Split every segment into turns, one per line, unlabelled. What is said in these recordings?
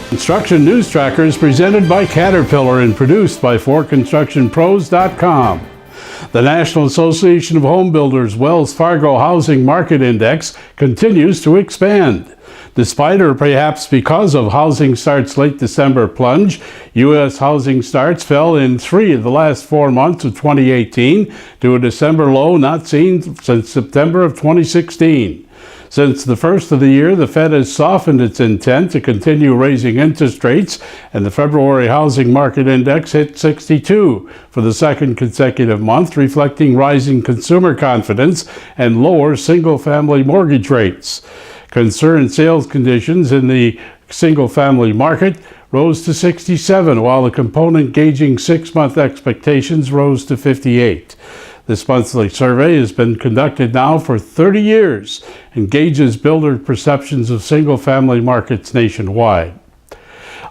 Construction News Tracker is presented by Caterpillar and produced by ForConstructionPros.com. The National Association of Home Builders Wells Fargo Housing Market Index continues to expand. Despite or perhaps because of housing starts late December plunge, U.S. housing starts fell in 3 of the last 4 months of 2018 to a December low not seen since September of 2016. Since the first of the year, the Fed has softened its intent to continue raising interest rates, and the February Housing Market Index hit 62 for the second consecutive month, reflecting rising consumer confidence and lower single-family mortgage rates. Concerned sales conditions in the single-family market rose to 67, while the component gauging 6-month expectations rose to 58. This monthly survey has been conducted now for 30 years and gauges builder perceptions of single-family markets nationwide.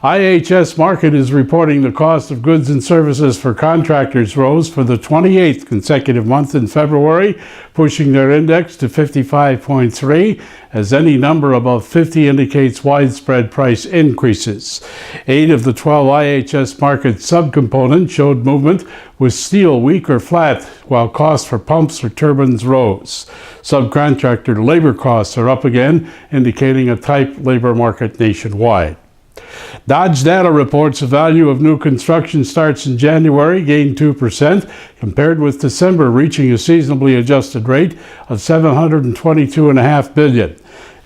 IHS Markit is reporting the cost of goods and services for contractors rose for the 28th consecutive month in February, pushing their index to 55.3, as any number above 50 indicates widespread price increases. 8 of the 12 IHS Markit subcomponents showed movement, with steel weak or flat, while costs for pumps or turbines rose. Subcontractor labor costs are up again, indicating a tight labor market nationwide. Dodge Data reports the value of new construction starts in January gained 2%, compared with December, reaching a seasonally adjusted rate of $722.5 billion.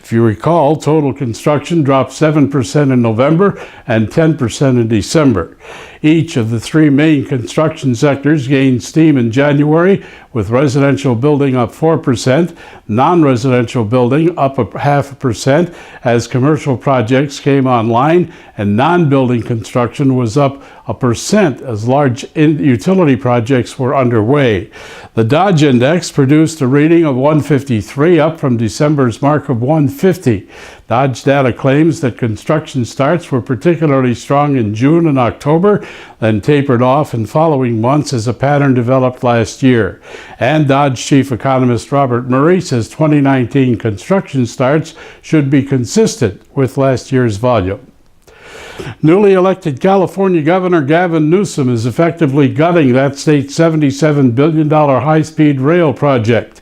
If you recall, total construction dropped 7% in November and 10% in December. Each of the 3 main construction sectors gained steam in January, with residential building up 4%, non-residential building up 0.5% as commercial projects came online, and non-building construction was up 1% as large utility projects were underway. The Dodge Index produced a reading of 153, up from December's mark of 150. Dodge Data claims that construction starts were particularly strong in June and October, then tapered off in following months as a pattern developed last year. And Dodge chief economist Robert Murray says 2019 construction starts should be consistent with last year's volume. Newly elected California Governor Gavin Newsom is effectively gutting that state's $77 billion high-speed rail project.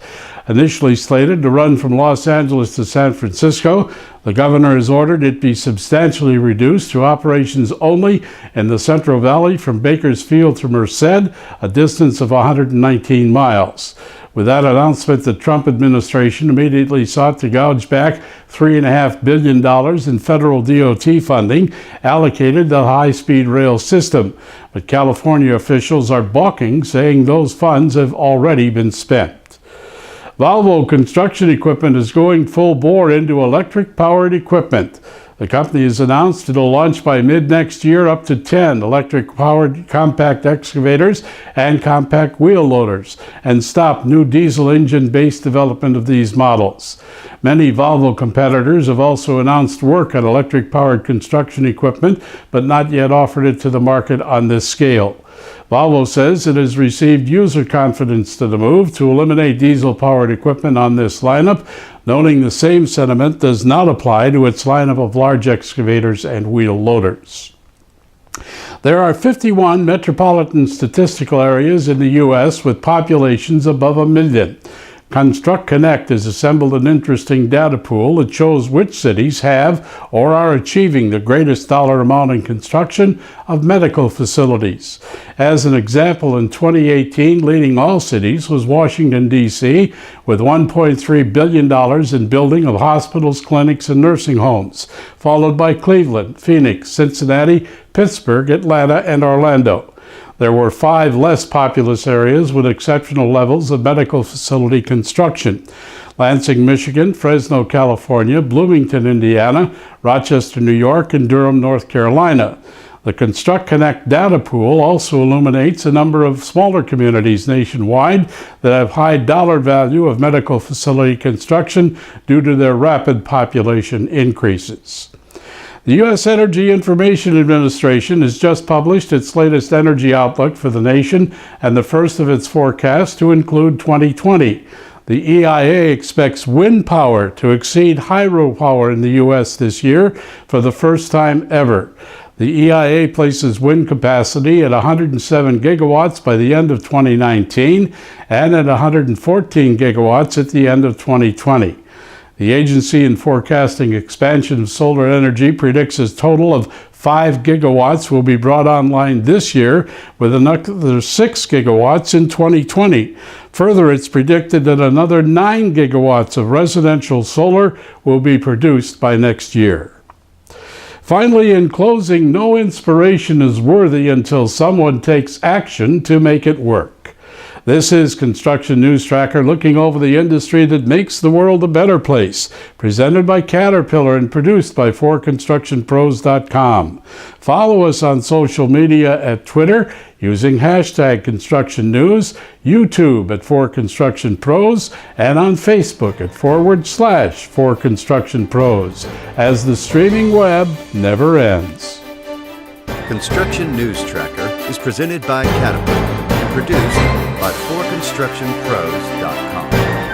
Initially slated to run from Los Angeles to San Francisco, the governor has ordered it be substantially reduced to operations only in the Central Valley from Bakersfield to Merced, a distance of 119 miles. With that announcement, the Trump administration immediately sought to gouge back $3.5 billion in federal DOT funding allocated to the high-speed rail system. But California officials are balking, saying those funds have already been spent. Volvo Construction Equipment is going full bore into electric-powered equipment. The company has announced it'll launch by mid-next year up to 10 electric-powered compact excavators and compact wheel loaders, and stop new diesel engine-based development of these models. Many Volvo competitors have also announced work on electric-powered construction equipment, but not yet offered it to the market on this scale. Volvo says it has received user confidence to the move to eliminate diesel-powered equipment on this lineup, noting the same sentiment does not apply to its lineup of large excavators and wheel loaders. There are 51 metropolitan statistical areas in the U.S. with populations above 1 million. Construct Connect has assembled an interesting data pool that shows which cities have or are achieving the greatest dollar amount in construction of medical facilities. As an example, in 2018, leading all cities was Washington, D.C., with $1.3 billion in building of hospitals, clinics, and nursing homes, followed by Cleveland, Phoenix, Cincinnati, Pittsburgh, Atlanta, and Orlando. There were 5 less populous areas with exceptional levels of medical facility construction: Lansing, Michigan, Fresno, California, Bloomington, Indiana, Rochester, New York, and Durham, North Carolina. The Construct Connect data pool also illuminates a number of smaller communities nationwide that have high dollar value of medical facility construction due to their rapid population increases. The U.S. Energy Information Administration has just published its latest energy outlook for the nation and the first of its forecasts to include 2020. The EIA expects wind power to exceed hydro power in the U.S. this year for the first time ever. The EIA places wind capacity at 107 gigawatts by the end of 2019 and at 114 gigawatts at the end of 2020. The agency in forecasting expansion of solar energy predicts a total of 5 gigawatts will be brought online this year, with another 6 gigawatts in 2020. Further, it's predicted that another 9 gigawatts of residential solar will be produced by next year. Finally, in closing, no inspiration is worthy until someone takes action to make it work. This is Construction News Tracker, looking over the industry that makes the world a better place. Presented by Caterpillar and produced by 4constructionpros.com. Follow us on social media at Twitter using hashtag Construction News, YouTube at 4constructionpros, and on Facebook at /4constructionpros, as the streaming web never ends.
Construction News Tracker is presented by Caterpillar and produced by 4constructionpros.com.